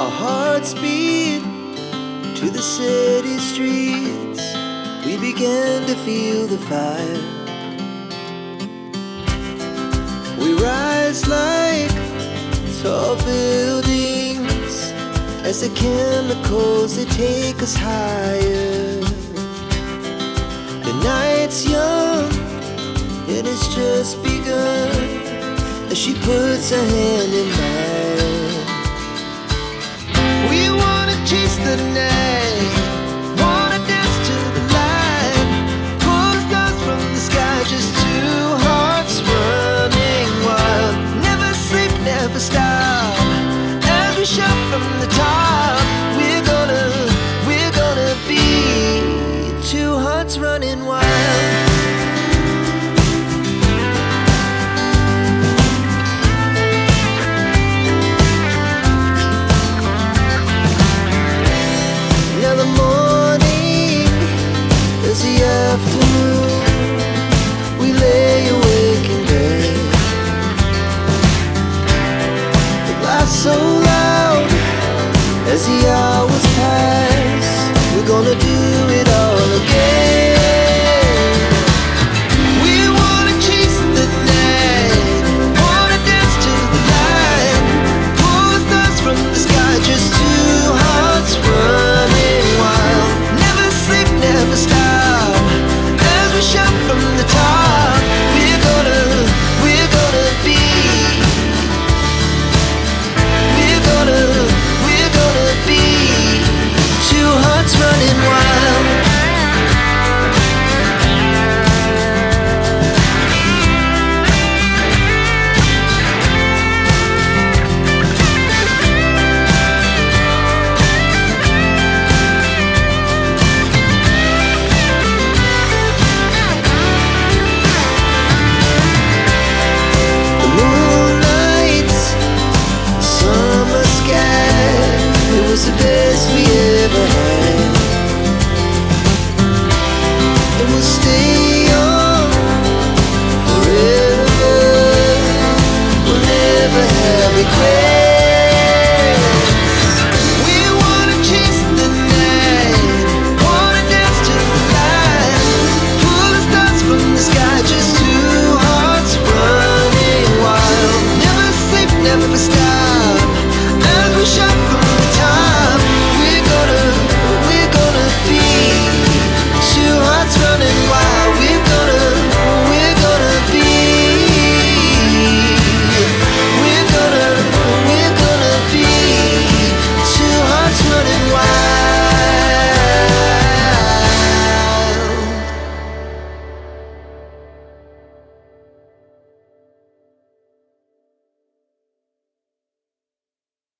Our hearts beat to the city streets. We began to feel the fire. We rise like tall buildings as the chemicals, they take us higher. The night's young, it has just begun, as she puts her hand in mine. We wanna chase the night, wanna dance to the light, pull the stars from the sky, just two hearts running wild. Never sleep, never stop, as we shout from the top. We're gonna be two hearts running wild. Afternoon, we lay awake in bed. It laughs so loud as the